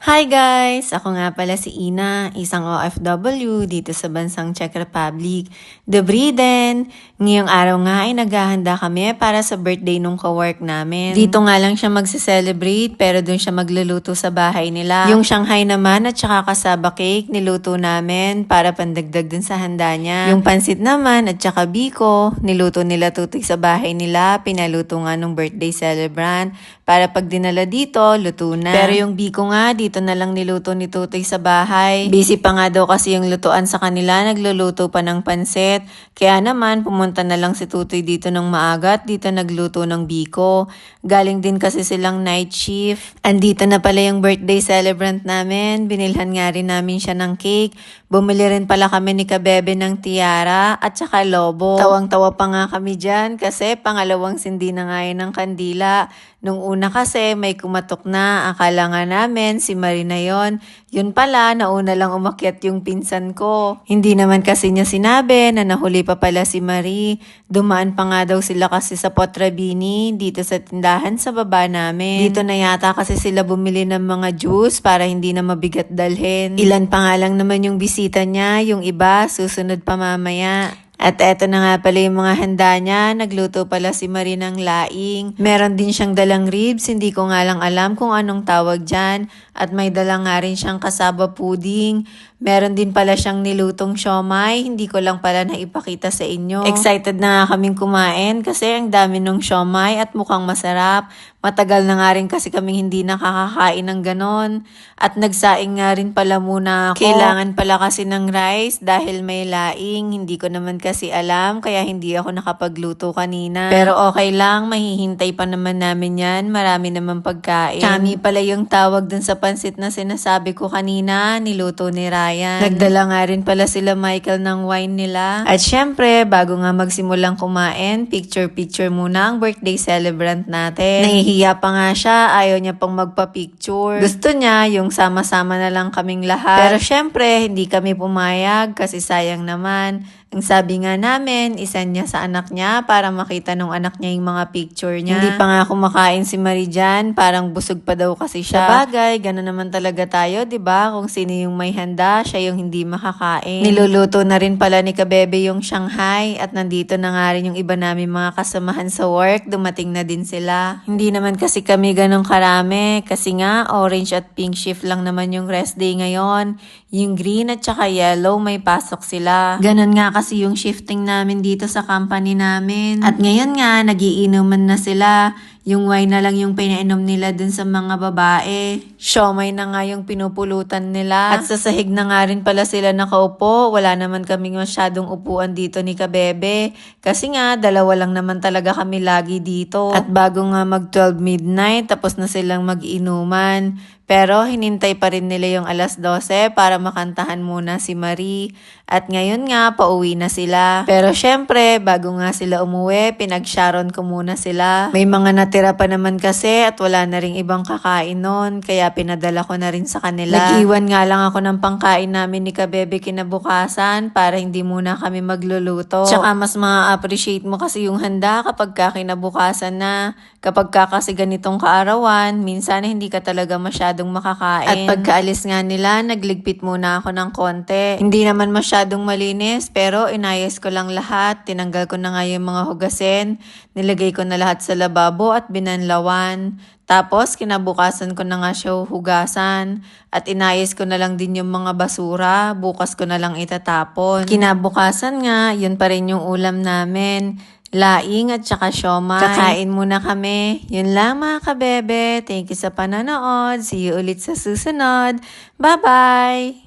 Hi guys! Ako nga pala si Ina, isang OFW dito sa bansang Czech Republic, The Briden. Ngayong araw nga ay naghahanda kami para sa birthday nung kawork namin. Dito nga lang siya magse-celebrate pero dun siya magluluto sa bahay nila. Yung Shanghai naman at saka kasaba cake niluto namin para pandagdag dun sa handa niya. Yung pansit naman at saka biko, niluto nila tutoy sa bahay nila, pinaluto nga nung birthday celebrant para pag dinala dito, luto na. Pero yung biko nga, dito na lang niluto ni Tutoy sa bahay. Busy pa nga daw kasi yung lutuan sa kanila, nagluluto pa ng pansit. Kaya naman, pumunta na lang si Tutoy dito ng maaga at dito nagluto ng biko. Galing din kasi silang night shift. Andito na pala yung birthday celebrant namin. Binilhan nga rin namin siya ng cake. Bumili rin pala kami ni Kabebe ng tiara at saka lobo. Tawang-tawa pa nga kami dyan kasi pangalawang sindi na nga yun ng kandila. Nung una kasi may kumatok na, akala nga namin si Marie na yon. Yun pala, nauna lang umakyat yung pinsan ko. Hindi naman kasi niya sinabi na nahuli pa pala si Marie. Dumaan pa nga daw sila kasi sa Potrabini dito sa tindahan sa baba namin. Dito na yata kasi sila bumili ng mga juice para hindi na mabigat dalhin. Ilan pa nga lang naman yung bisita niya, yung iba susunod pa mamaya. At eto na nga pala yung mga handa niya. Nagluto pala si Marie ng laing. Meron din siyang dalang ribs. Hindi ko nga lang alam kung anong tawag dyan. At may dalang nga rin siyang kasaba pudding. Meron din pala siyang nilutong siomay. Hindi ko lang pala naipakita sa inyo. Excited na nga kaming kumain kasi ang dami nung siomay at mukhang masarap. Matagal na nga rin kasi kaming hindi nakakakain ng ganon. At nagsaing nga rin pala muna ako. Kailangan pala kasi ng rice dahil may laing. Hindi ko naman kasi alam kaya hindi ako nakapagluto kanina. Pero okay lang, mahihintay pa naman namin yan. Marami naman pagkain. Chami pala yung tawag dun sa pansit na sinasabi ko kanina. Niluto ni Ryan. Nagdala nga rin pala sila Michael ng wine nila. At syempre, bago nga magsimulang kumain, picture-picture muna ang birthday celebrant natin. Nahihiya pa nga siya, ayaw niya pang magpa-picture. Gusto niya yung sama-sama na lang kaming lahat. Pero syempre, hindi kami pumayag kasi sayang naman. Ang sabi nga namin, isan niya sa anak niya para makita nung anak niya yung mga picture niya. Hindi pa nga kumakain si Marie dyan, parang busog pa daw kasi siya. Sabagay, gano'n naman talaga tayo, 'di ba? Kung sino yung may handa, siya yung hindi makakain. Niluluto na rin pala ni Kabebe yung Shanghai at nandito na nga rin yung iba namin mga kasamahan sa work, dumating na din sila. Hindi naman kasi kami ganun karami kasi nga orange at pink shift lang naman yung rest day ngayon. Yung green at saka yellow may pasok sila. Ganun nga kasi yung shifting namin dito sa company namin. At ngayon nga, nagiinuman na sila. Yung wine na lang yung pinainom nila dun sa mga babae. Siomay na nga yung pinupulutan nila. At sa sahig na nga rin pala sila nakaupo. Wala naman kaming masyadong upuan dito ni Kabebe. Kasi nga, dalawa lang naman talaga kami lagi dito. At bago nga mag 12 midnight, tapos na silang mag-inuman. Pero hinintay pa rin nila yung alas 12 para makantahan muna si Marie. At ngayon nga, pauwi na sila. Pero syempre, bago nga sila umuwi, pinag-sharon ko muna sila. May mga natira pa naman kasi at wala na ring ibang kakain nun. Kaya pinadala ko na rin sa kanila. Nag-iwan nga lang ako ng pangkain namin ni Kabebe kinabukasan para hindi muna kami magluluto. Tsaka mas ma-appreciate mo kasi yung handa kapag kinabukasan na. Kapag kasi ganitong kaarawan, minsan hindi ka talaga masyadong makakain. At pagkaalis nga nila, nagligpit muna ako ng konti. Hindi naman masyadong malinis, pero inayos ko lang lahat. Tinanggal ko na nga yung mga hugasin. Nilagay ko na lahat sa lababo at binanlawan. Tapos, kinabukasan ko na nga siya hugasan. At inayos ko na lang din yung mga basura. Bukas ko na lang itatapon. Kinabukasan nga, yun pa rin yung ulam namin. Laing at saka siomay. Kakain muna kami. Yun lang mga kabebe. Thank you sa panonood. See you ulit sa susunod. Bye-bye!